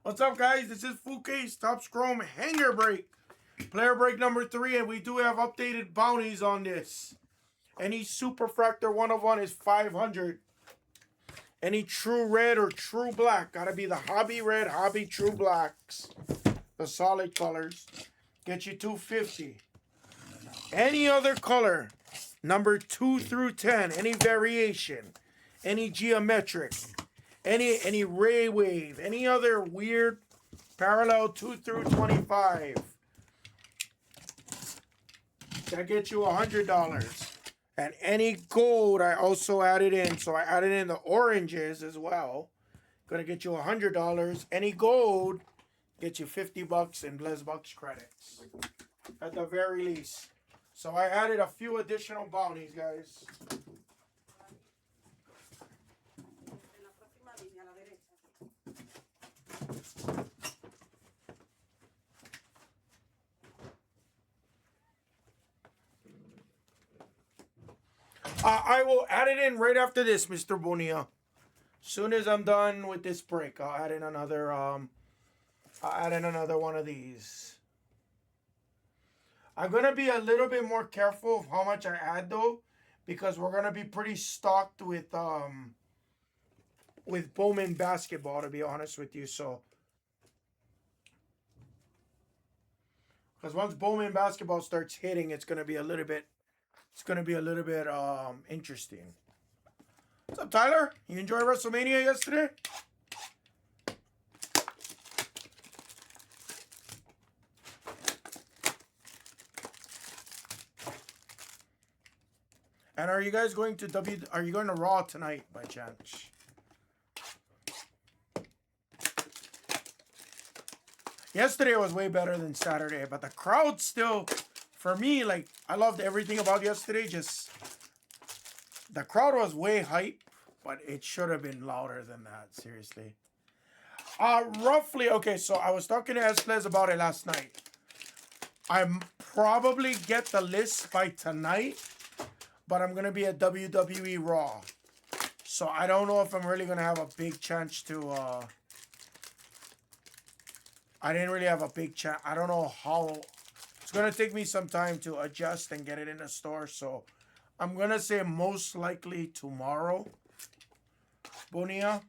What's up, guys? This is Fuke's Top Scrum Hanger Break. Player break number 3, and we do have updated bounties on this. Any Superfractor 101 is 500. Any True Red or True Black, gotta be the Hobby Red, Hobby True Blacks. The solid colors. Get you 250. Any other color, number 2 through 10, any variation, any geometric, any ray wave, any other weird parallel 2 through 25. That gets you $100. And any gold I also added in. So I added in the oranges as well. Gonna get you $100. Any gold get you $50 in Blez Bucks credits. At the very least. So I added a few additional bounties, guys. I will add it in right after this, Mr. Bonilla. Soon as I'm done with this break, I'll add in another one of these. I'm gonna be a little bit more careful of how much I add though, because we're gonna be pretty stocked with Bowman basketball, to be honest with you. So, because once Bowman basketball starts hitting, it's gonna be a little bit interesting. What's up, Tyler? You enjoy WrestleMania yesterday? And are you guys going to Are you going to Raw tonight by chance? Yesterday was way better than Saturday, but the crowd still, for me, like, I loved everything about yesterday. Just the crowd was way hype, but it should have been louder than that. Seriously. Roughly, okay. So I was talking to Esplez about it last night. I probably get the list by tonight, but I'm gonna be at WWE Raw, so I don't know if I'm really gonna have a big chance to. I didn't really have a big chance. I don't know how. It's gonna take me some time to adjust and get it in the store, so I'm gonna say most likely tomorrow. Bonilla,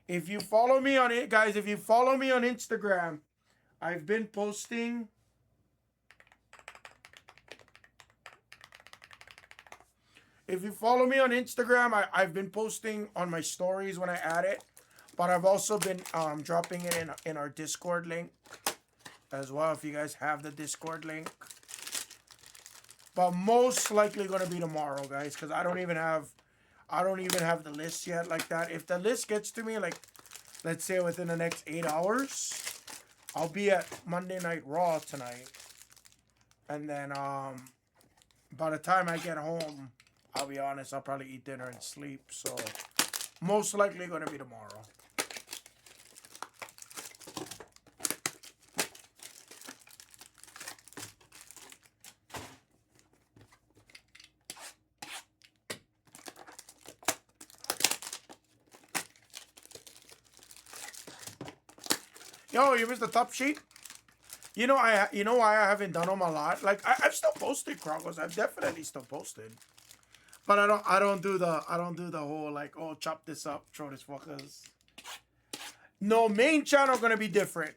if you follow me on it, guys, if you follow me on Instagram, I've been posting. If you follow me on Instagram, I've been posting on my stories when I add it. But I've also been dropping it in our Discord link as well, if you guys have the Discord link. But most likely going to be tomorrow, guys, because I don't even have the list yet like that. If the list gets to me, like, let's say within the next 8 hours, I'll be at Monday Night Raw tonight. And then by the time I get home, I'll be honest, I'll probably eat dinner and sleep. So, most likely going to be tomorrow. Yo, you missed the top sheet? You know why I haven't done them a lot? Like, I've still posted Krogos. I've definitely still posted. But I don't do the whole like, oh, chop this up, throw this fuckers. No, main channel gonna be different.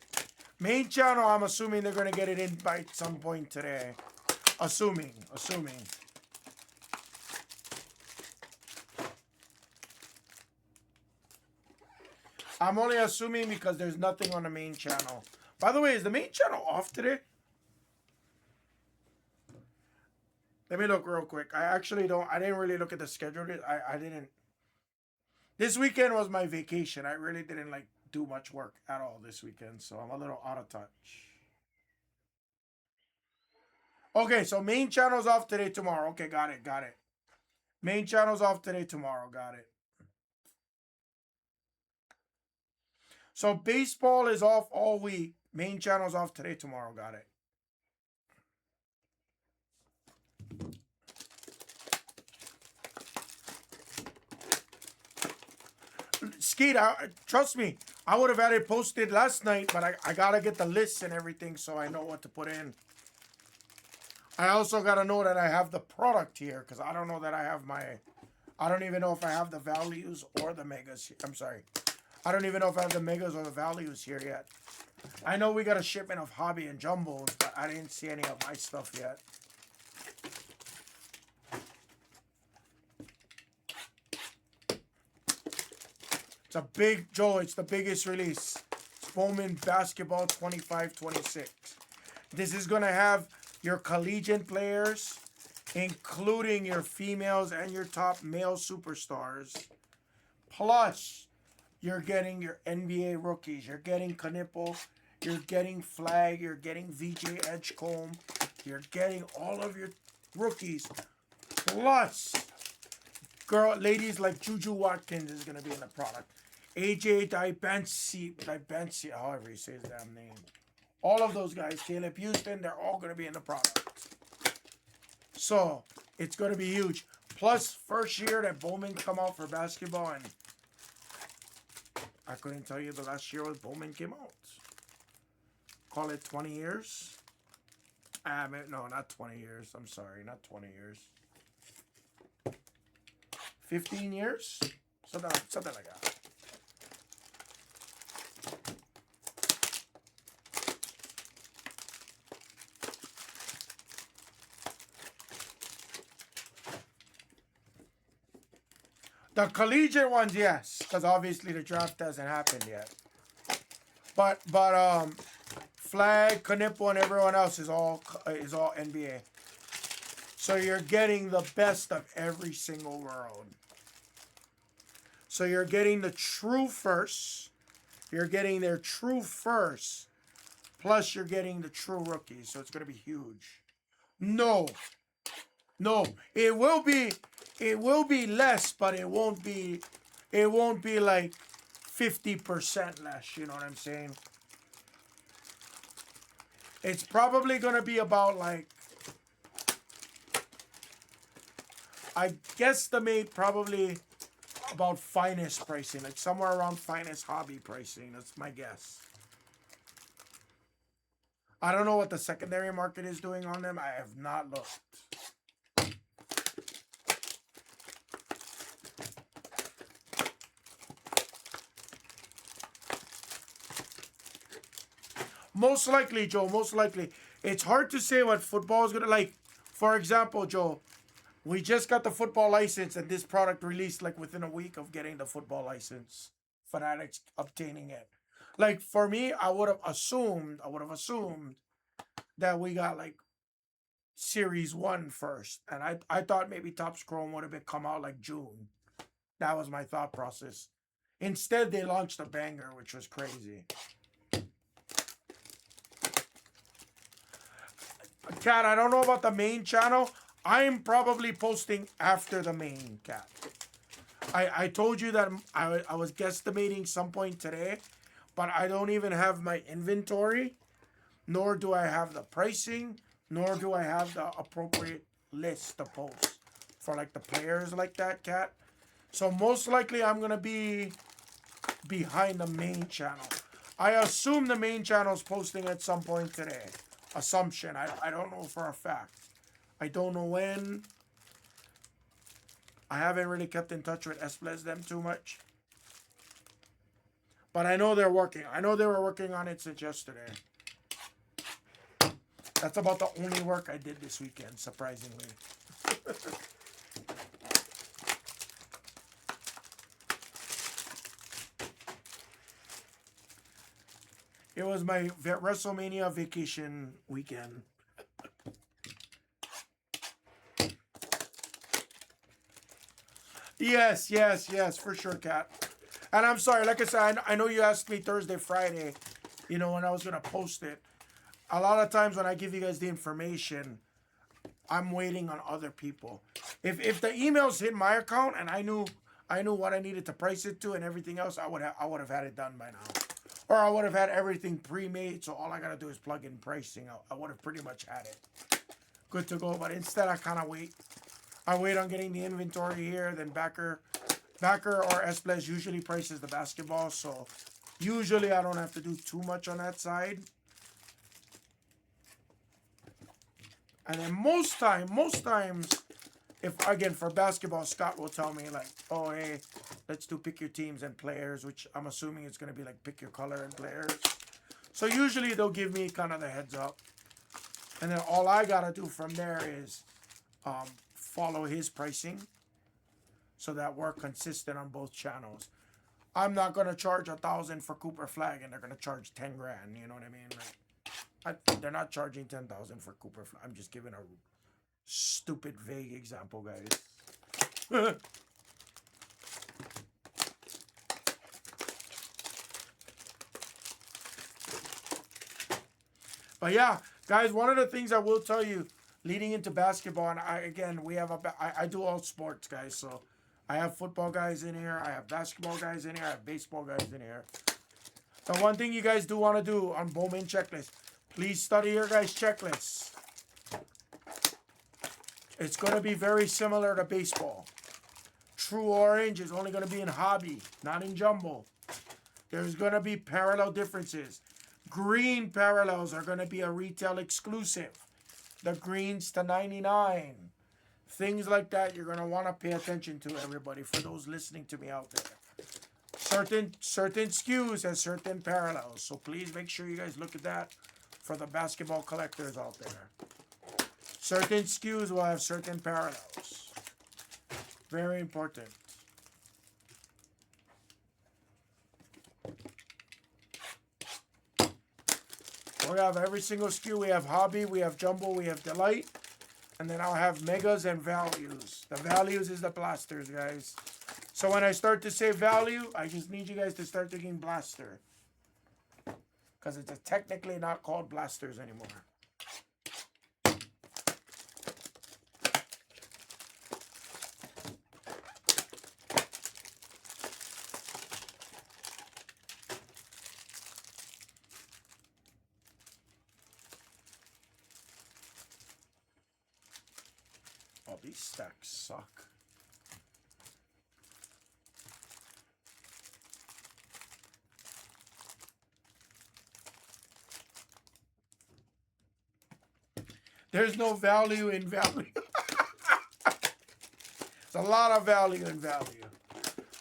Main channel, I'm assuming they're gonna get it in by some point today. Assuming. I'm only assuming because there's nothing on the main channel. By the way, is the main channel off today? Let me look real quick. I didn't really look at the schedule. I didn't. This weekend was my vacation. I really didn't like do much work at all this weekend, so I'm a little out of touch. Okay, so main channel's off today, tomorrow. Okay, got it. Main channel's off today, tomorrow. Got it. So baseball is off all week. Main channel's off today, tomorrow. Got it. Skeet, trust me, I would have had it posted last night, but I gotta get the lists and everything so I know what to put in. I also gotta know that I have the product here, because I don't know that I have I don't even know if I have the values or the megas. I'm sorry. I don't even know if I have the megas or the values here yet. I know we got a shipment of hobby and jumbos, but I didn't see any of my stuff yet. It's a big, Joe, it's the biggest release. It's Bowman Basketball 25-26. This is going to have your collegiate players, including your females and your top male superstars. Plus, you're getting your NBA rookies. You're getting Knipple. You're getting Flag. You're getting VJ Edgecombe. You're getting all of your rookies. Plus, ladies like Juju Watkins is going to be in the product. AJ Dibensi, however you say his damn name. All of those guys, Caleb Houston, they're all going to be in the product. So, it's going to be huge. Plus, first year that Bowman come out for basketball, and I couldn't tell you the last year when Bowman came out. Call it 20 years? No, not 20 years. I'm sorry, not 20 years. 15 years? Something like that. The collegiate ones, yes, because obviously the draft hasn't happened yet. But Flag, Knipple, and everyone else is all NBA. So you're getting the best of every single world. So you're getting the true first. You're getting their true first. Plus you're getting the true rookies. So it's going to be huge. No. It will be less, but it won't be like 50% less, you know what I'm saying? It's probably going to be about like, I guesstimate probably about finest pricing, like somewhere around finest hobby pricing. That's my guess. I don't know what the secondary market is doing on them. I have not looked. Most likely, Joe, most likely. It's hard to say what football is going to, like, for example, Joe, we just got the football license and this product released like within a week of getting the football license. Fanatics obtaining it. Like, for me, I would have assumed that we got like Series 1 first. And I thought maybe Topps Chrome would have come out like June. That was my thought process. Instead, they launched a banger, which was crazy. Cat, I don't know about the main channel. I'm probably posting after the main, Cat. I told you that I was guesstimating some point today, but I don't even have my inventory, nor do I have the pricing, nor do I have the appropriate list to post for like the players like that, Cat. So most likely I'm going to be behind the main channel. I assume the main channel is posting at some point today. Assumption. I don't know for a fact. I don't know when. I haven't really kept in touch with Blez them too much. But I know they're working. I know they were working on it since yesterday. That's about the only work I did this weekend, surprisingly. It was my WrestleMania vacation weekend. Yes, for sure, Kat. And I'm sorry, like I said, I know you asked me Thursday, Friday, you know, when I was going to post it. A lot of times when I give you guys the information, I'm waiting on other people. If the emails hit my account and I knew what I needed to price it to and everything else, I would have had it done by now. Or I would have had everything pre-made, so all I got to do is plug in pricing. I would have pretty much had it good to go. But instead, I kind of wait. I wait on getting the inventory here. Then Backer or Blez usually prices the basketball, so Usually I don't have to do too much on that side. And then most times, if again for basketball, Scott will tell me like, oh hey, let's do pick your teams and players, which I'm assuming it's gonna be like pick your color and players. So usually they'll give me kind of the heads up. And then all I gotta do from there is follow his pricing so that we're consistent on both channels. I'm not gonna charge 1,000 for Cooper Flag and they're gonna charge 10 grand. You know what I mean? Like, they're not charging 10,000 for Cooper Flag. I'm just giving a stupid, vague example, guys. But yeah, guys, one of the things I will tell you leading into basketball, and I do all sports, guys. So I have football guys in here. I have basketball guys in here. I have baseball guys in here. The one thing you guys do want to do on Bowman checklist, please study your guys' checklists. It's going to be very similar to baseball. True Orange is only going to be in hobby, not in jumbo. There's going to be parallel differences. Green parallels are going to be a retail exclusive. The greens to 99. Things like that you're going to want to pay attention to, everybody, for those listening to me out there. Certain SKUs has certain parallels. So please make sure you guys look at that for the basketball collectors out there. Certain SKUs will have certain parallels. Very important. We have every single SKU. We have hobby, we have jumbo, we have delight. And then I'll have megas and values. The values is the blasters, guys. So when I start to say value, I just need you guys to start thinking blaster. Because it's technically not called blasters anymore. Oh, these stacks suck. There's no value in value. There's a lot of value in value.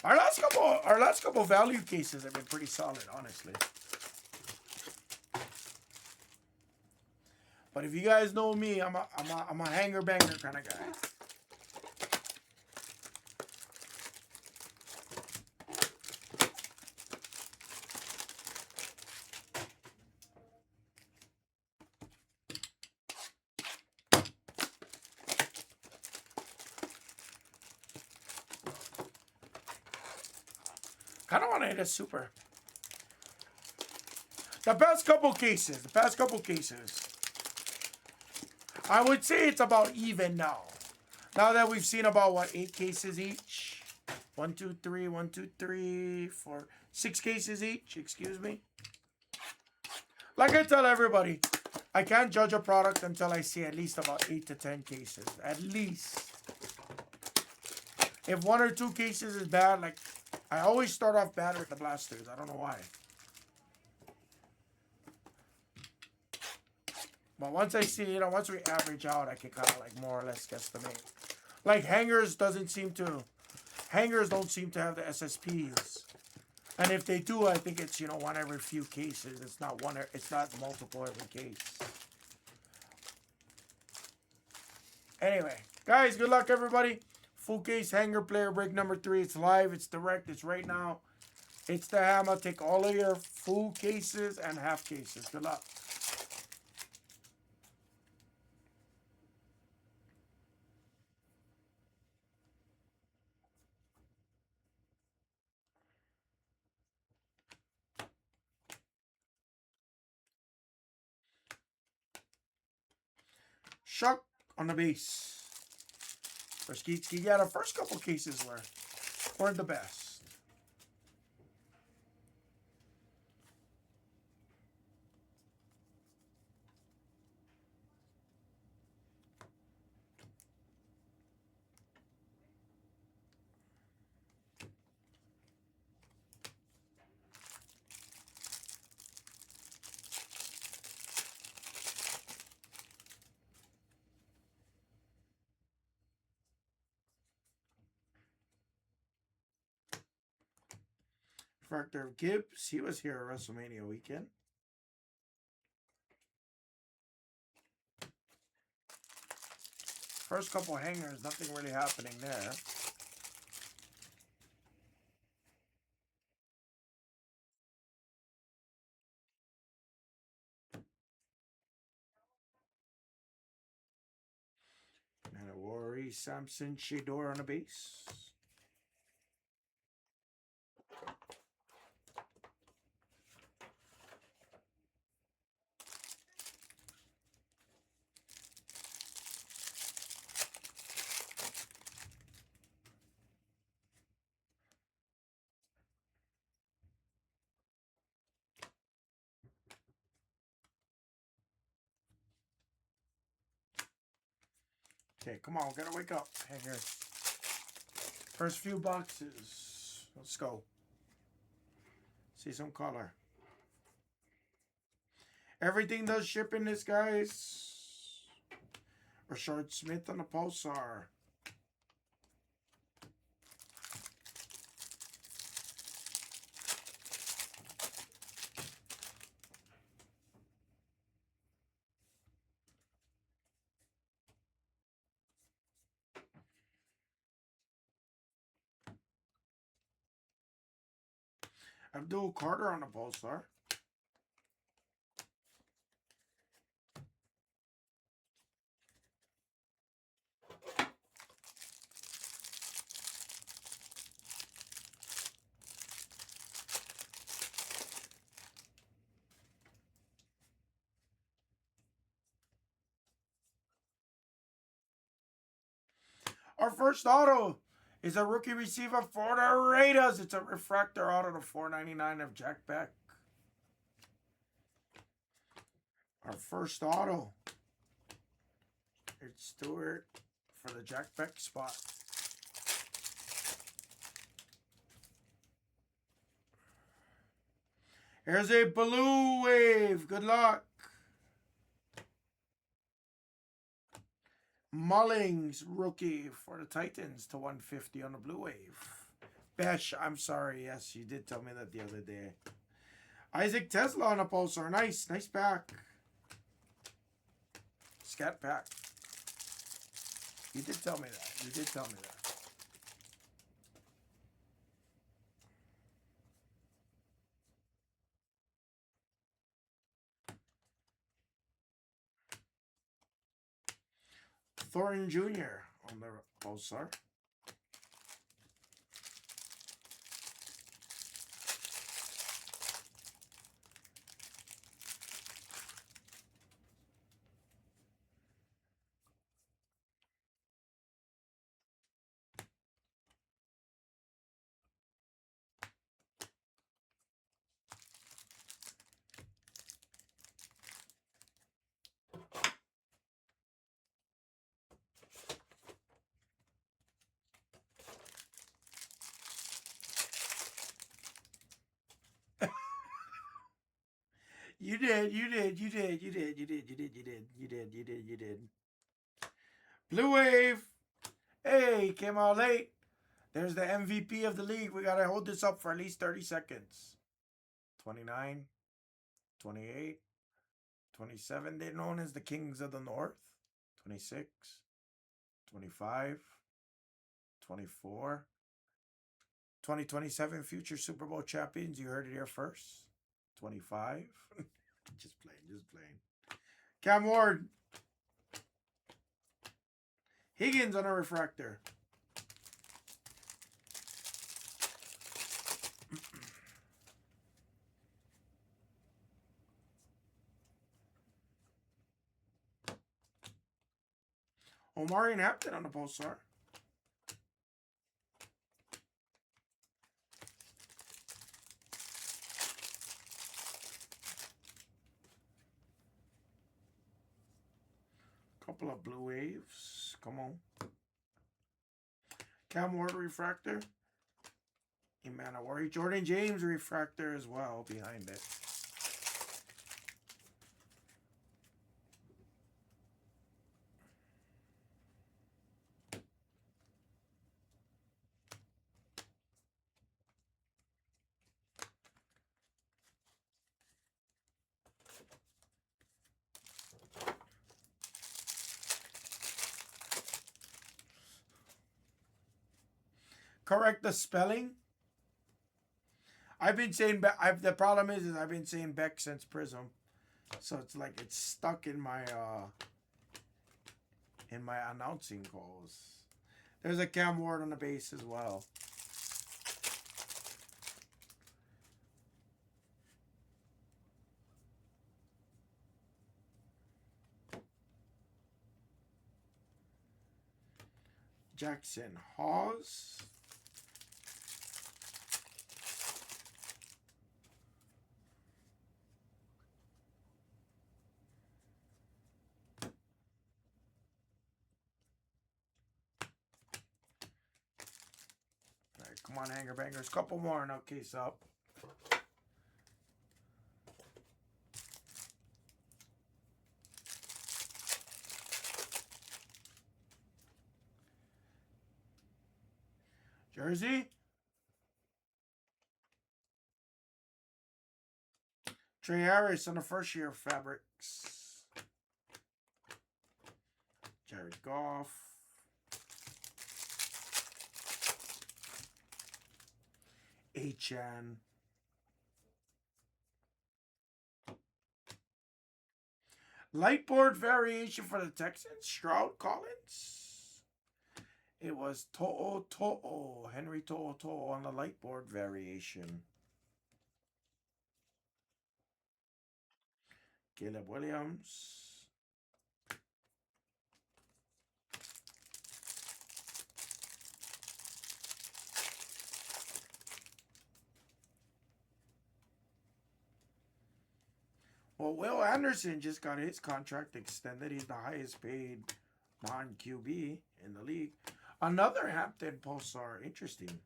Our last couple value cases have been pretty solid, honestly. But if you guys know me, I'm a hanger banger kind of guy. Kind of want to hit a super. The past couple cases, I would say it's about even now. Now that we've seen about, what, 8 cases each? 1, 2, 3, 1, 2, 3, 4, 6 cases each, excuse me. Like I tell everybody, I can't judge a product until I see at least about 8 to 10 cases. At least. If 1 or 2 cases is bad, like, I always start off bad with the blasters. I don't know why. But once I see, once we average out, I can kind of like more or less guesstimate. Like hangers don't seem to have the SSPs. And if they do, I think it's, one every few cases. It's not multiple every case. Anyway, guys, good luck, everybody. Full case hanger player break number 3. It's live. It's direct. It's right now. It's the hammer. Take all of your full cases and half cases. Good luck. Shuck on the base. For Skeet Ski. Yeah, the first couple cases weren't the best. Refractor of Gibbs. He was here at WrestleMania weekend. First couple hangers, nothing really happening there. Manowari, Samson, Shador on a base. Okay, come on, gotta wake up. Hanger. First few boxes. Let's go. See some color. Everything does ship in this, guys. Rashard Smith on the Pulsar. Abdul Carter on the Pulsar. Our first auto is a rookie receiver for the Raiders. It's a refractor auto to 499 of Jack Beck. Our first auto. It's Stewart for the Jack Beck spot. Here's a Blue Wave. Good luck. Mullings, rookie for the Titans to 150 on the Blue Wave. Besh, I'm sorry. Yes, you did tell me that the other day. Isaac Tesla on a Pulsar. Nice. Nice pack. Scat pack. You did tell me that. You did tell me that. Thornton Jr. on the Pulsar. You did. Blue Wave. Hey, came out late. There's the MVP of the league. We got to hold this up for at least 30 seconds. 29, 28, 27. They're known as the Kings of the North. 26, 25, 24. 2027 future Super Bowl champions. You heard it here first. 25. Just playing. Cam Ward. Higgins on a refractor. Omari and Hampton on the Pulsar. Couple of Blue Waves. Come on. Cam Ward refractor. Emmanuel Jordan James refractor as well behind it. correct the spelling. I've been saying the problem is I've been saying Beck since Prism, so it's like it's stuck in my announcing calls. There's a Cam Ward on the base as well. Jackson Hawes. All right, come on, hanger bangers. Couple more and I'll case up. Jersey. Trey Harris on the first year of Fabrics. Jared Goff. Achan. Lightboard variation for the Texans. Stroud Collins. It was To'o. Henry To'o on the lightboard variation. Caleb Williams. Well, Will Anderson just got his contract extended. He's the highest paid non-QB in the league. Another Hampton Pulsar. Interesting.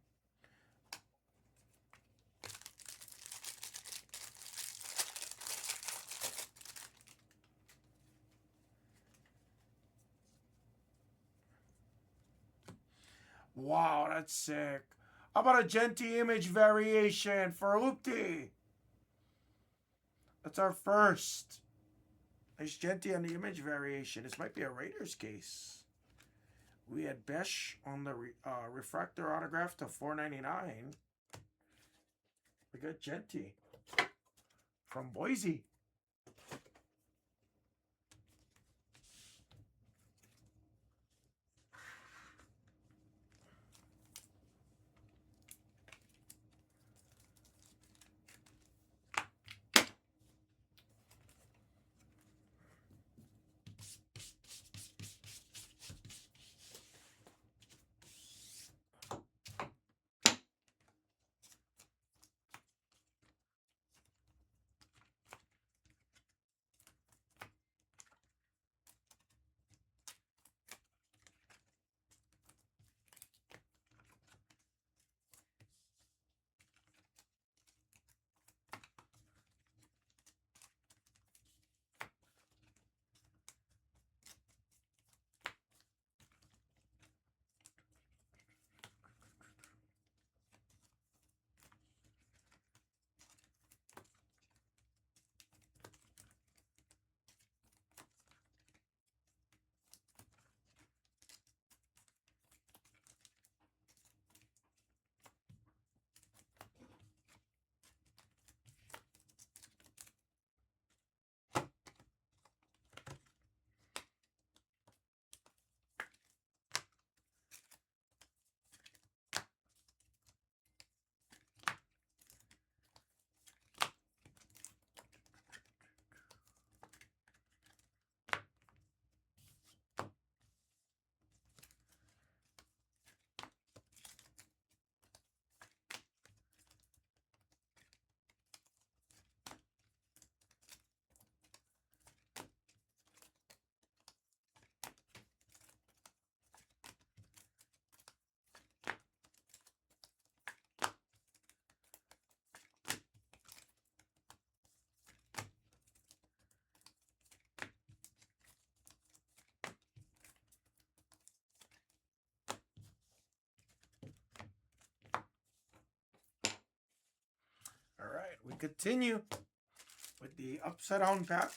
Wow, that's sick. How about a Genty image variation for Oopty? That's our first. Nice Genty on the image variation. This might be a Raiders case. We had Besh on the refractor autograph to $4.99. We got Genty from Boise. All right, we continue with the upside down pack.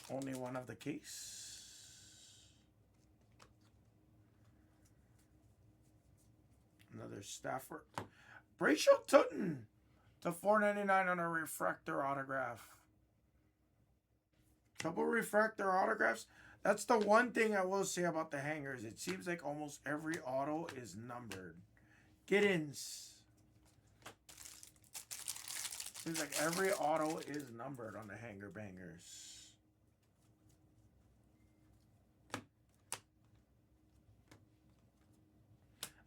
Only one of the case. Another Stafford. Brayshaw Tutton to 4.99 on a refractor autograph. Double refractor autographs. That's the one thing I will say about the hangers. It seems like almost every auto is numbered. Giddens. Seems like every auto is numbered on the hanger bangers.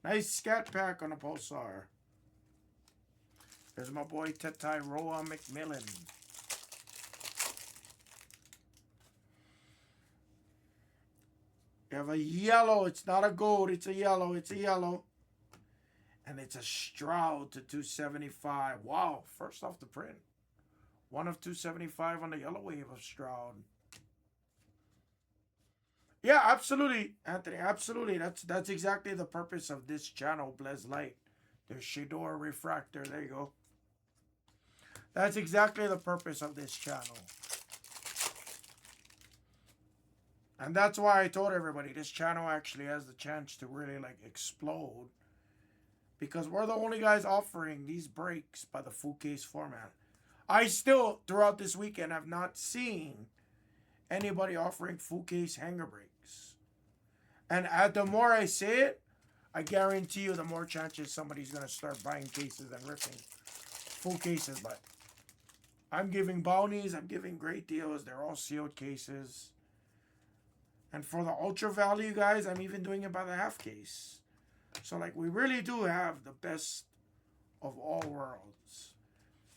Nice scat pack on a Pulsar. There's my boy Tetai Roa McMillan. You have a yellow. It's not a gold. It's a yellow. It's a yellow. And it's a Stroud to 275. Wow. First off the print. 1 of 275 on the yellow wave of Stroud. Yeah, absolutely, Anthony. Absolutely. That's exactly the purpose of this channel, Blez Light. There's Shador Refractor. There you go. That's exactly the purpose of this channel. And that's why I told everybody this channel actually has the chance to really like explode. Because we're the only guys offering these breaks by the full case format. I still, throughout this weekend, have not seen anybody offering full case hanger breaks. And the more I say it, I guarantee you the more chances somebody's going to start buying cases and ripping full cases. But I'm giving bounties. I'm giving great deals. They're all sealed cases. And for the ultra value guys, I'm even doing it by the half case. So like we really do have the best of all worlds.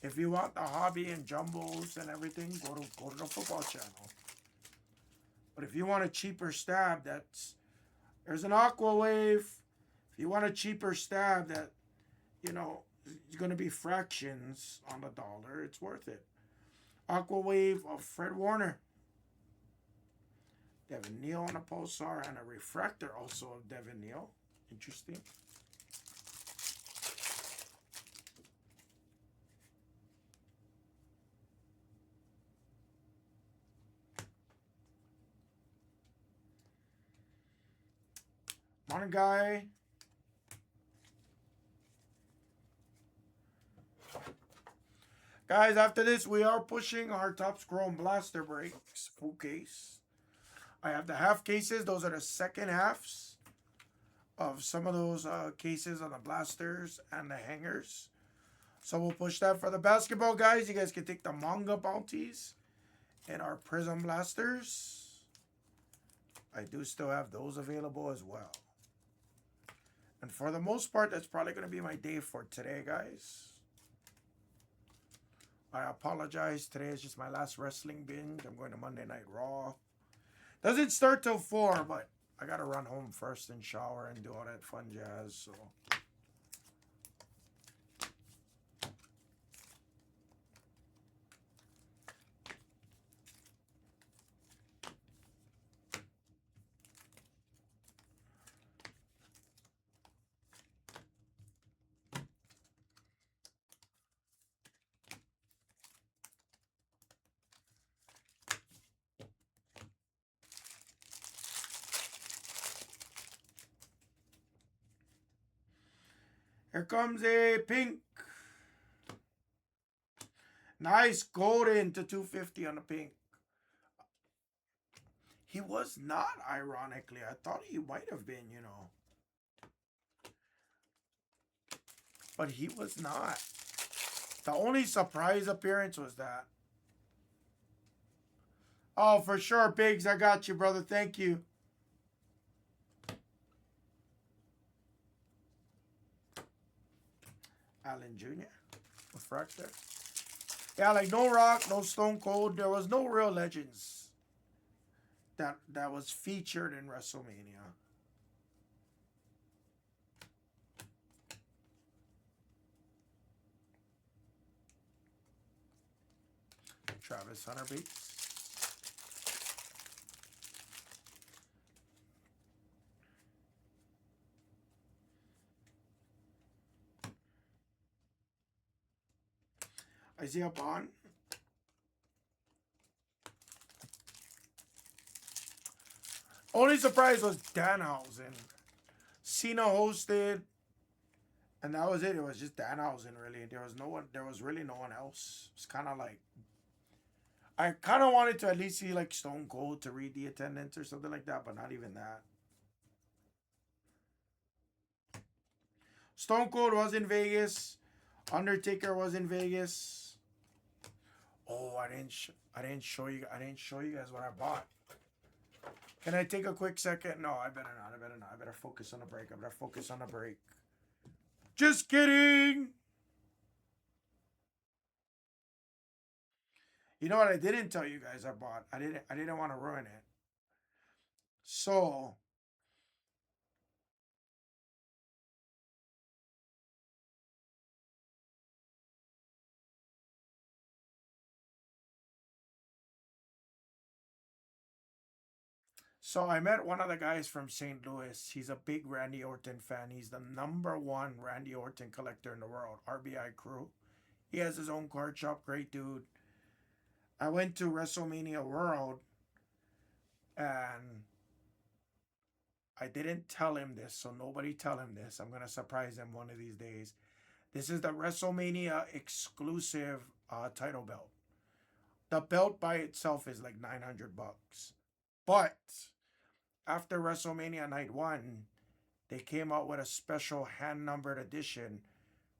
If you want the hobby and jumbos and everything, go to the football channel. But if you want a cheaper stab, there's an Aqua Wave. If you want a cheaper stab that, you know, is going to be fractions on the dollar, it's worth it. Aqua Wave of Fred Warner. Devin Neal on a Pulsar and a refractor also of Devin Neal. Interesting. Morning, guy. Guys, after this, we are pushing our Topps Chrome Blaster breaks. Full case. I have the half cases. Those are the second halves of some of those cases on the blasters and the hangers. So we'll push that for the basketball guys. You guys can take the manga bounties and our Prism blasters. I do still have those available as well. And for the most part, that's probably going to be my day for today, guys. I apologize. Today is just my last wrestling binge. I'm going to Monday Night Raw. Doesn't start till 4, but I got to run home first and shower and do all that fun jazz. So here comes a pink. Nice golden to 250 on the pink. He was not, ironically. I thought he might have been, you know. But he was not. The only surprise appearance was that. Oh, for sure, Biggs. I got you, brother. Thank you. Allen Jr. Refractor. Yeah, like no Rock, no Stone Cold. There was no real legends that was featured in WrestleMania. Travis Hunter Bates. Isaiah Bond. Only surprise was Danhausen. Cena hosted. And that was it. It was just Danhausen, really. There was no one. There was really no one else. It's kind of like I kind of wanted to at least see like Stone Cold to read the attendance or something like that, but not even that. Stone Cold was in Vegas. Undertaker was in Vegas. Oh, I didn't show you. I didn't show you guys what I bought. Can I take a quick second? No, I better not. I better not. I better focus on the break. I better focus on the break. Just kidding. You know what I didn't tell you guys I bought? I didn't want to ruin it. So I met one of the guys from St. Louis. He's a big Randy Orton fan. He's the number one Randy Orton collector in the world. RBI Crew. He has his own card shop. Great dude. I went to WrestleMania World and I didn't tell him this, so nobody tell him this. I'm gonna surprise him one of these days. This is the WrestleMania exclusive title belt. The belt by itself is like $900, but after WrestleMania Night One, they came out with a special hand numbered edition,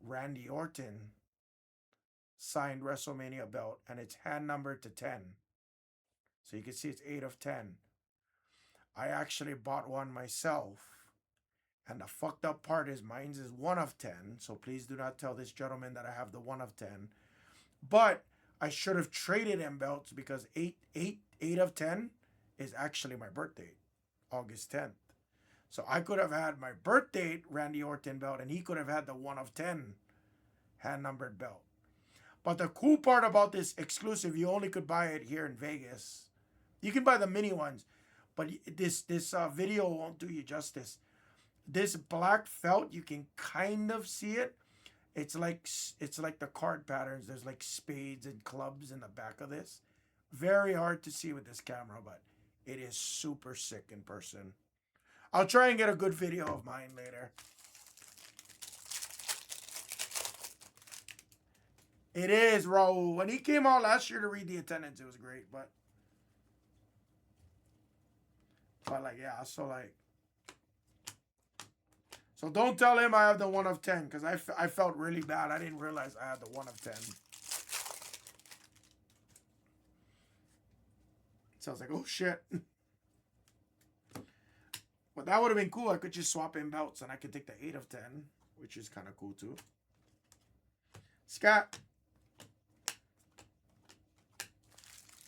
Randy Orton signed WrestleMania belt, and it's hand numbered to 10. So you can see it's 8 of 10. I actually bought one myself. And the fucked up part is mine's is 1 of 10. So please do not tell this gentleman that I have the 1 of 10. But I should have traded him belts because 8 of 10 is actually my birthday, August 10th. So I could have had my birthday Randy Orton belt and he could have had the 1 of 10 hand numbered belt. But the cool part about this exclusive, you only could buy it here in Vegas. You can buy the mini ones, but this video won't do you justice. This black felt, you can kind of see it. It's like the card patterns. There's like spades and clubs in the back of this. Very hard to see with this camera, but it is super sick in person. I'll try and get a good video of mine later. It is, Raul. When he came out last year to read the attendance, it was great, but like, yeah, so don't tell him I have the 1 of 10 because I felt really bad. I didn't realize I had the 1 of 10. So I was like, oh shit. But that would have been cool. I could just swap in belts and I could take the 8 of 10, which is kind of cool too. Scott.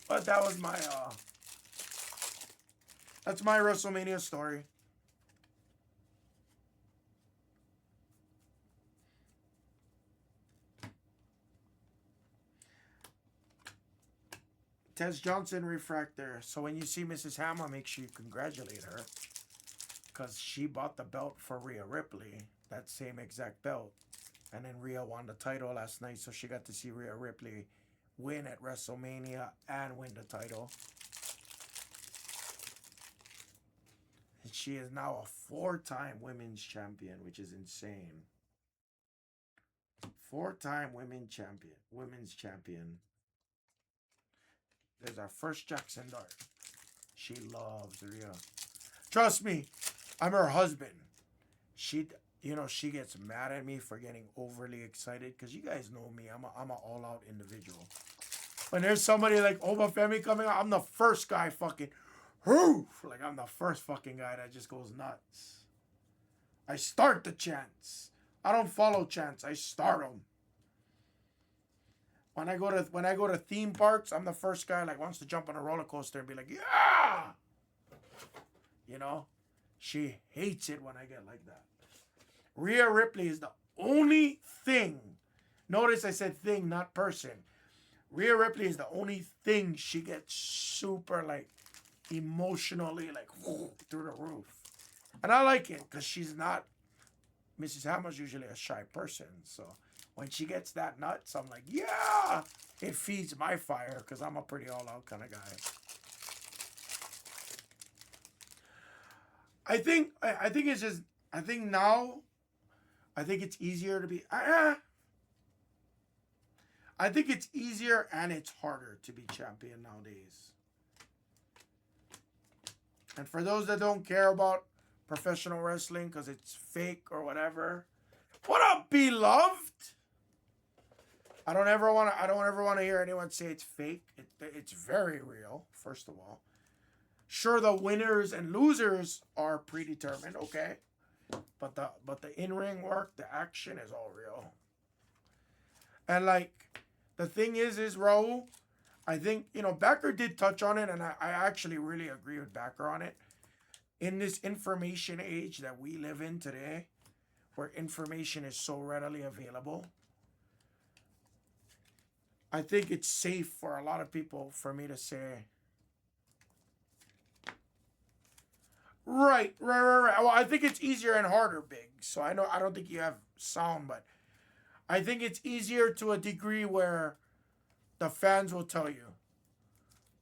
But that was my that's my WrestleMania story. Tess Johnson refractor. So when you see Mrs. Hammer, make sure you congratulate her. Because she bought the belt for Rhea Ripley. That same exact belt. And then Rhea won the title last night. So she got to see Rhea Ripley win at WrestleMania and win the title. And she is now a 4-time women's champion, which is insane. 4-time women's champion. There's our first Jackson Dart. She loves Rhea. Trust me, I'm her husband. She gets mad at me for getting overly excited because you guys know me. I'm an all-out individual. When there's somebody like Obafemi coming out, I'm the first guy fucking, like I'm the first fucking guy that just goes nuts. I start the chants. I don't follow chants. I start them. When I go to theme parks, I'm the first guy like wants to jump on a roller coaster and be like, yeah. You know, she hates it when I get like that. Rhea Ripley is the only thing. Notice I said thing, not person. Rhea Ripley is the only thing she gets super like emotionally like through the roof. And I like it because she's not, Mrs. Hammer's usually a shy person. So when she gets that nuts, I'm like, yeah, it feeds my fire because I'm a pretty all-out kind of guy. I think it's just, I think now I think it's easier to be. I think it's easier and it's harder to be champion nowadays. And for those that don't care about professional wrestling because it's fake or whatever, what up, beloved? I don't ever want to. I don't ever want to hear anyone say it's fake. It's very real. First of all, sure, the winners and losers are predetermined. Okay, but the in ring work, the action is all real. And like the thing is Raul, I think Becker did touch on it, and I actually really agree with Becker on it. In this information age that we live in today, where information is so readily available, I think it's safe for a lot of people for me to say, right. Well, I think it's easier and harder, Big. So I don't think you have sound, but I think it's easier to a degree where the fans will tell you.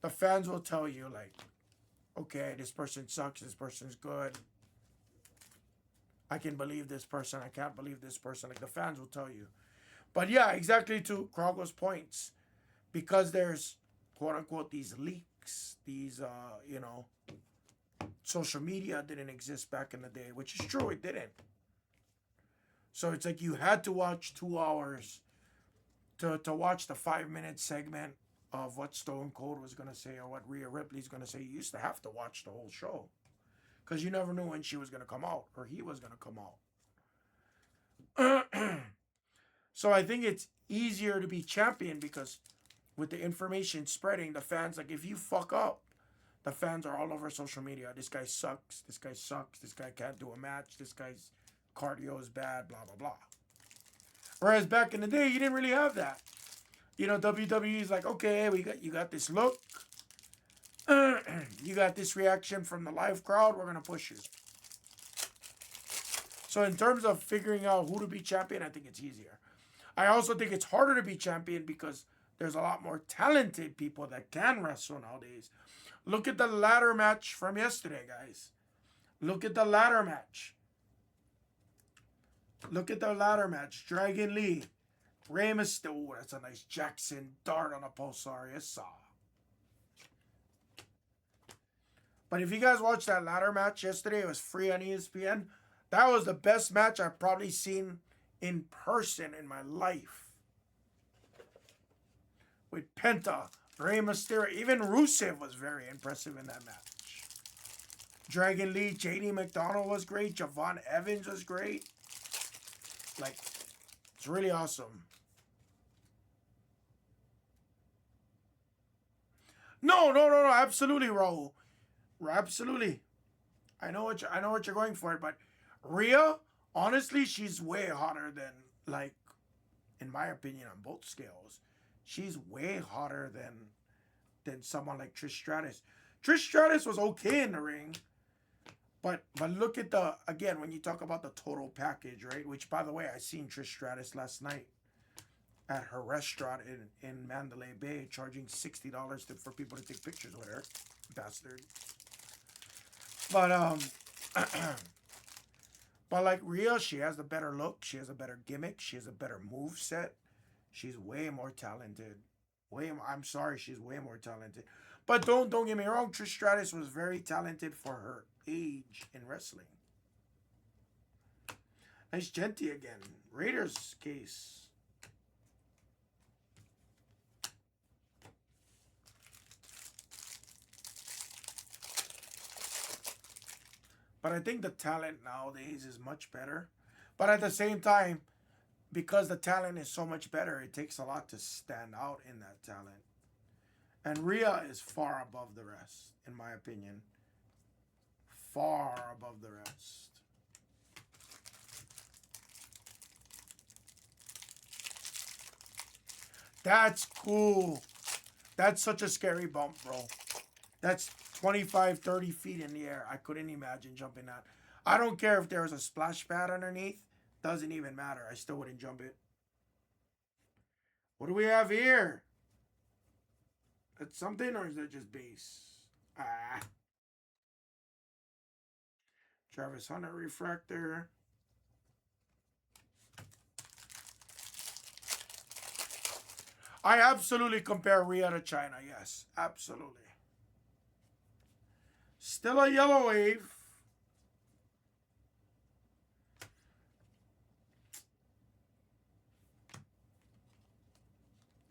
The fans will tell you, like, okay, this person sucks, this person's good. I can believe this person, I can't believe this person. Like, the fans will tell you. But yeah, exactly to Krago's points. Because there's, quote unquote, these leaks, these, social media didn't exist back in the day, which is true, it didn't. So it's like you had to watch 2 hours to watch the 5 minute segment of what Stone Cold was going to say or what Rhea Ripley's going to say. You used to have to watch the whole show because you never knew when she was going to come out or he was going to come out. So I think it's easier to be champion because with the information spreading, the fans, like, if you fuck up, the fans are all over social media. This guy sucks. This guy sucks. This guy can't do a match. This guy's cardio is bad, blah, blah, blah. Whereas back in the day, you didn't really have that. WWE's like, okay, you got this look. You got this reaction from the live crowd. We're going to push you. So in terms of figuring out who to be champion, I think it's easier. I also think it's harder to be champion because there's a lot more talented people that can wrestle nowadays. Look at the ladder match from yesterday, guys. Look at the ladder match. Look at the ladder match. Dragon Lee. Rey Mysterio. Oh, that's a nice Jackson dart on a pulsar. Yes, sir. But if you guys watched that ladder match yesterday, it was free on ESPN. That was the best match I've probably seen in person in my life. With Penta, Rey Mysterio, even Rusev was very impressive in that match. Dragon Lee, JD McDonald was great. Javon Evans was great. Like, it's really awesome. No, absolutely, Raul. Absolutely. I know what you're going for, but Rhea, honestly, she's way hotter than, like, in my opinion, on both scales. She's way hotter than someone like Trish Stratus. Trish Stratus was okay in the ring, but look at again, when you talk about the total package, right? Which, by the way, I seen Trish Stratus last night at her restaurant in Mandalay Bay, charging $60 for people to take pictures with her. Bastard. But but like Rhea, she has a better look, she has a better gimmick, she has a better move set. She's way more talented. I'm sorry, she's way more talented. But don't get me wrong, Trish Stratus was very talented for her age in wrestling. Nice Genty again. Raiders case. But I think the talent nowadays is much better. But at the same time, because the talent is so much better, it takes a lot to stand out in that talent. And Rhea is far above the rest, in my opinion. Far above the rest. That's cool. That's such a scary bump, bro. That's 25, 30 feet in the air. I couldn't imagine jumping that. I don't care if there was a splash pad underneath. Doesn't even matter. I still wouldn't jump it. What do we have here? That's something, or is that just base? Ah. Travis Hunter refractor. I absolutely compare Rhea to China. Yes, absolutely. Still a yellow wave.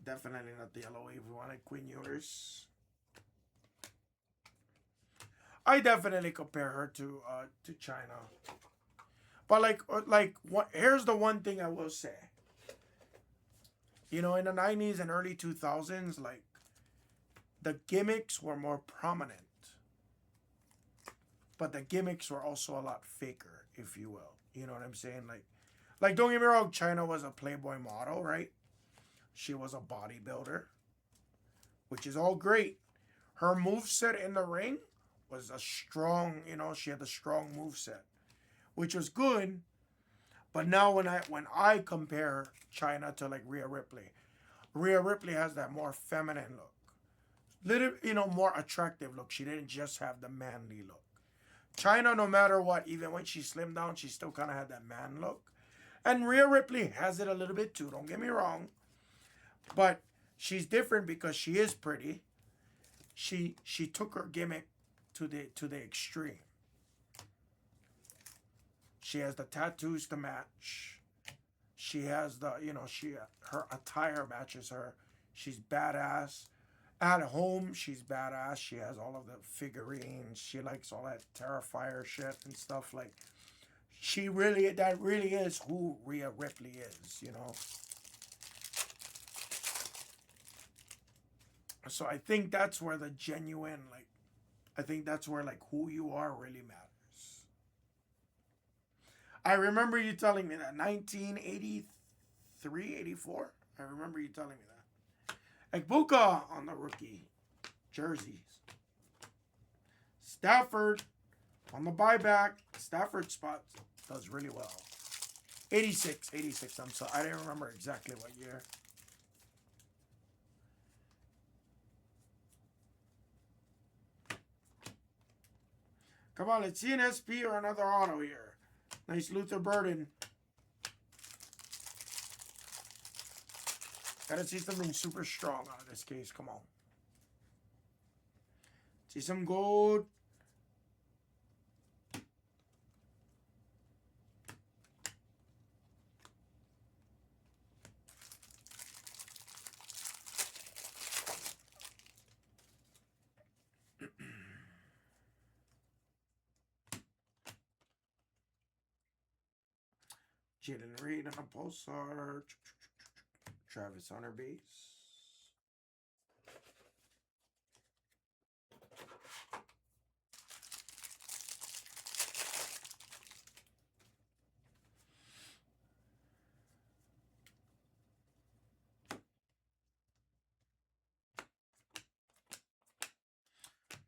Definitely not the yellow wave we wanted. Queen Yours. I definitely compare her to China. But like what? Here's the one thing I will say. You know, in the '90s and early 2000s, like the gimmicks were more prominent, but the gimmicks were also a lot faker, if you will. You know what I'm saying? Like don't get me wrong. China was a Playboy model, right? She was a bodybuilder, which is all great. Her move set in the ring was a strong. You know, she had a strong move set, which was good. But now when I compare China to like Rhea Ripley has that more feminine look, little more attractive look. She didn't just have the manly look. China, no matter what, even when she slimmed down, she still kind of had that man look. And Rhea Ripley has it a little bit too. Don't get me wrong, but she's different because she is pretty. She took her gimmick to the extreme. She has the tattoos to match. She has her attire matches her. She's badass. At home, she's badass. She has all of the figurines. She likes all that Terrifier shit and stuff. Like that really is who Rhea Ripley is. So I think that's where the genuine I think that's where like who you are really matters. I remember you telling me that 1983, 84. I remember you telling me that. Ekbuka on the rookie jerseys. Stafford on the buyback. Stafford spot does really well. 86. I'm sorry. I didn't remember exactly what year. Come on, let's see an SP or another auto here. Nice Luther Burden. Gotta see something super strong out of this case. Come on. See some gold. Jalen Reed on a pulsar. Travis Hunter base.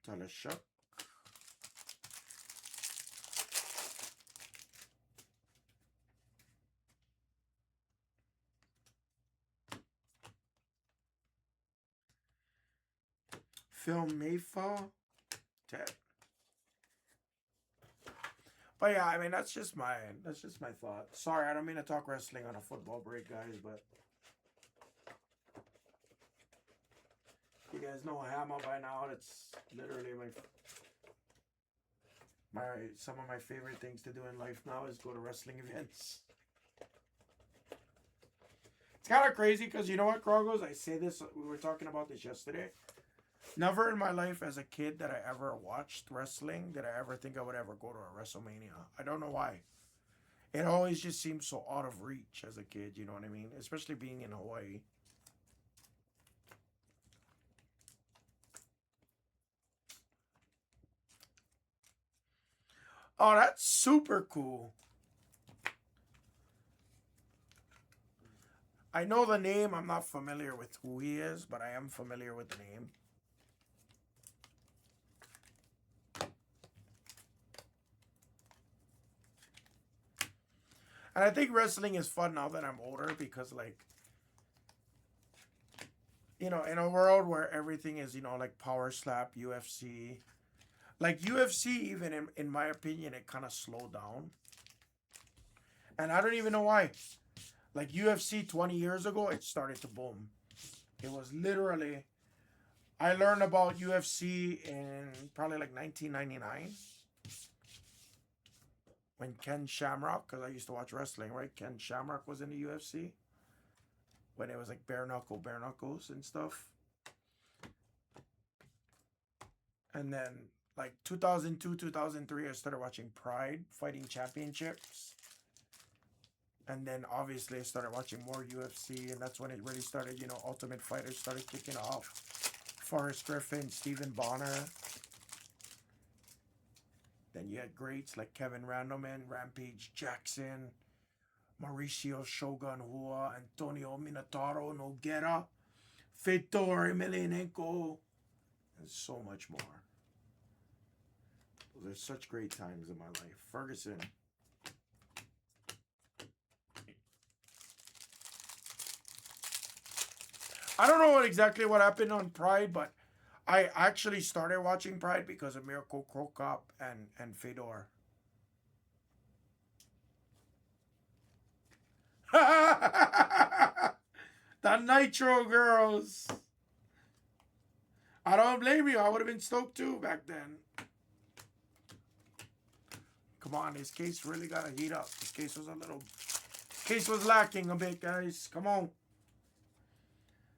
Tyler Shuck. Phil Mayfa. Ted. But yeah, I mean that's just my thought. Sorry, I don't mean to talk wrestling on a football break, guys, but you guys know Hammer by now. It's literally some of my favorite things to do in life now is go to wrestling events. It's kind of crazy because you know what, Krogos? I say this. We were talking about this yesterday. Never in my life as a kid that I ever watched wrestling did I ever think I would ever go to a WrestleMania. I don't know why. It always just seemed so out of reach as a kid, you know what I mean? Especially being in Hawaii. Oh, that's super cool. I know the name. I'm not familiar with who he is, but I am familiar with the name. And I think wrestling is fun now that I'm older because, like, in a world where everything is, like Power Slap, UFC. Like, UFC, even in my opinion, it kind of slowed down. And I don't even know why. Like, UFC 20 years ago, it started to boom. It was literally, I learned about UFC in probably like 1999 when Ken Shamrock, because I used to watch wrestling, right? Ken Shamrock was in the UFC when it was like bare knuckles and stuff. And then like 2002, 2003, I started watching Pride Fighting Championships. And then obviously I started watching more UFC, and that's when it really started, you know, Ultimate Fighter started kicking off. Forrest Griffin, Stephen Bonner. Then you had greats like Kevin Randleman, Rampage Jackson, Mauricio Shogun Hua, Antonio Minotauro Noguera, Fedor Emelianenko, and so much more. Those are such great times in my life. Ferguson. I don't know exactly what happened on Pride, but I actually started watching Pride because of Miracle Cro Cop and Fedor. The Nitro girls. I don't blame you. I would have been stoked too back then. Come on, this case really got to heat up. This case was case was lacking a bit, guys. Come on.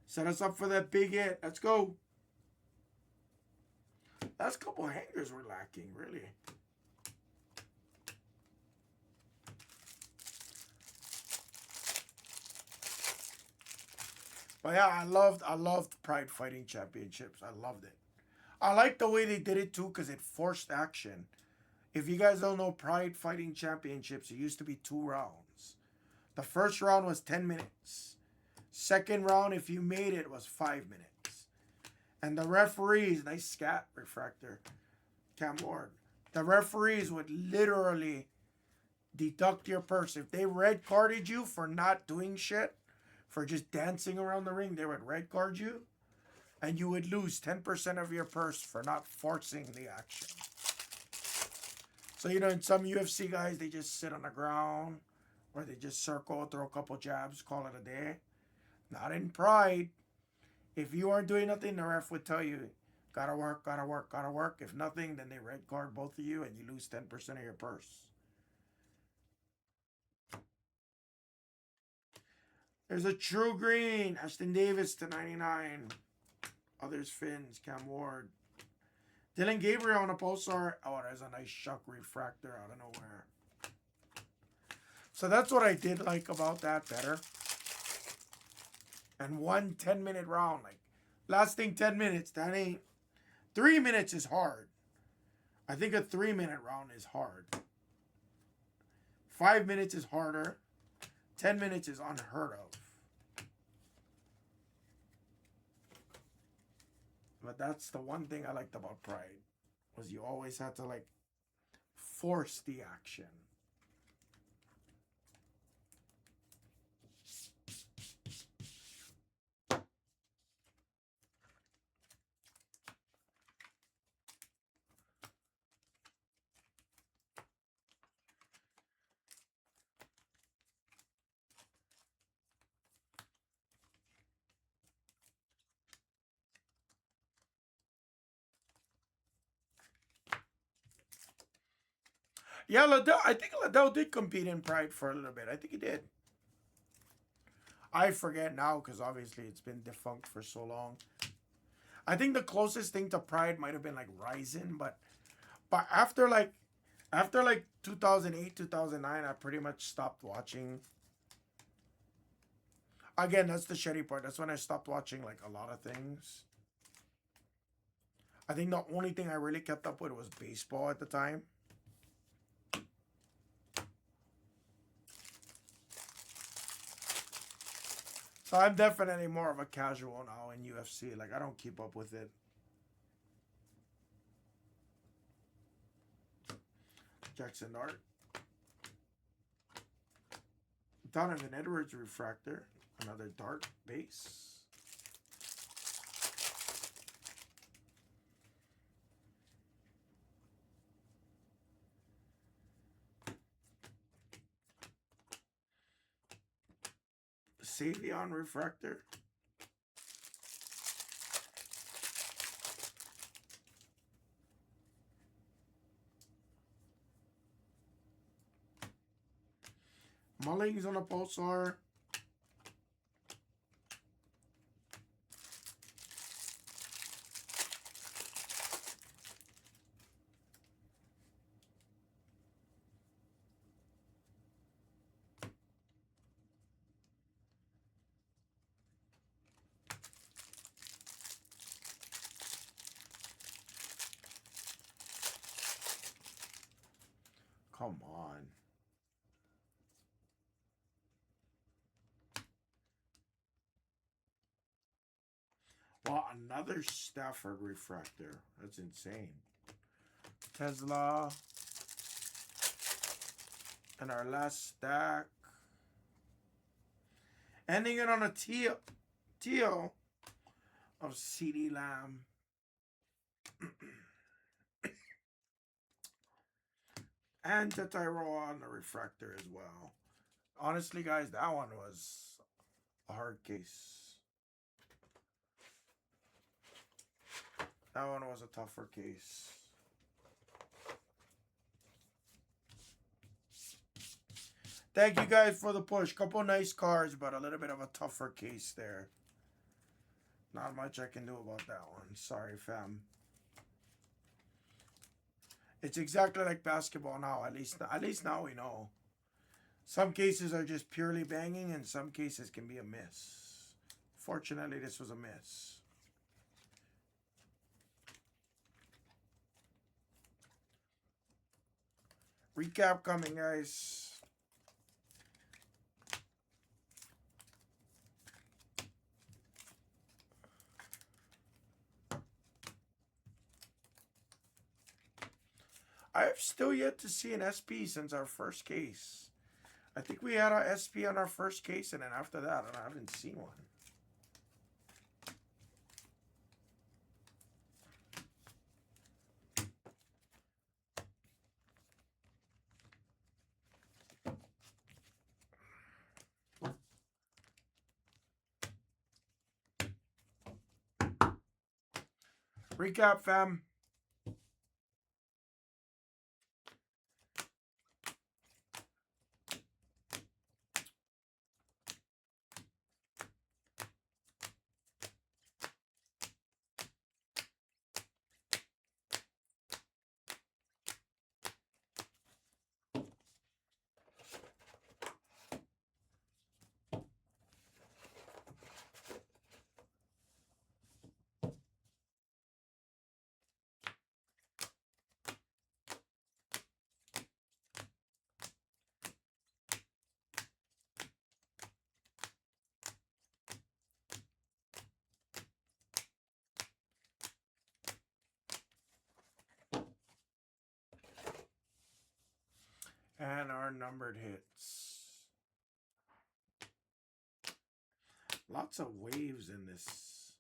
Set us up for that big hit. Let's go. Last couple hangers were lacking, really. But yeah, I loved Pride Fighting Championships. I loved it. I like the way they did it too, because it forced action. If you guys don't know Pride Fighting Championships, it used to be 2 rounds. The first round was 10 minutes. Second round, if you made it, was 5 minutes. And the referees, nice scat refractor, Cam Ward. The referees would literally deduct your purse. If they red carded you for not doing shit, for just dancing around the ring, they would red card you. And you would lose 10% of your purse for not forcing the action. So, you know, in some UFC guys, they just sit on the ground, or they just circle, throw a couple jabs, call it a day. Not in Pride. If you aren't doing nothing, the ref would tell you, gotta work, gotta work, gotta work. If nothing, then they red card both of you and you lose 10% of your purse. There's a true green. Ashton Davis to 99. Others Finns, Cam Ward. Dylan Gabriel on a pulsar. Oh, there's a nice shock refractor out of nowhere. So that's what I did like about that better. And one 10-minute round, like lasting 10 minutes, that ain't. 3 minutes is hard. I think a 3-minute round is hard. 5 minutes is harder. 10 minutes is unheard of. But that's the one thing I liked about Pride, was you always had to like force the action. Yeah, Liddell, I think Liddell did compete in Pride for a little bit. I think he did. I forget now because obviously it's been defunct for so long. I think the closest thing to Pride might have been like Ryzen, but after 2008, 2009, I pretty much stopped watching. Again, that's the shitty part. That's when I stopped watching like a lot of things. I think the only thing I really kept up with was baseball at the time. So I'm definitely more of a casual now in UFC. Like, I don't keep up with it. Jackson Dart. Donovan Edwards refractor. Another Dart base. Savion refractor. Mullings on a Pulsar. Come on. Well, another Stafford refractor. That's insane. Tesla. And our last stack. Ending it on a teal of CD Lamb. And Tyrell on the refractor as well. Honestly, guys, that one was a hard case. That one was a tougher case. Thank you guys for the push. Couple nice cards, but a little bit of a tougher case there. Not much I can do about that one. Sorry, fam. It's exactly like basketball now. At least now we know. Some cases are just purely banging, and some cases can be a miss. Fortunately, this was a miss. Recap coming, guys. I have still yet to see an SP since our first case. I think we had our SP on our first case, and then after that, I haven't seen one. Recap, fam. And our numbered hits. Lots of waves in this.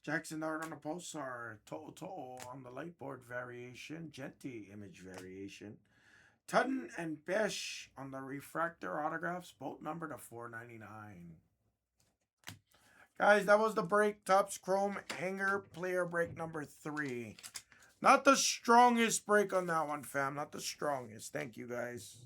Jackson Dart on the Pulsar. Toto on the Lightboard variation. Genty image variation. Tutton and Besh on the refractor autographs. Both numbered to 499. Guys, that was the break. Topps Chrome Hanger Player break number 3. Not the strongest break on that one, fam. Not the strongest. Thank you, guys.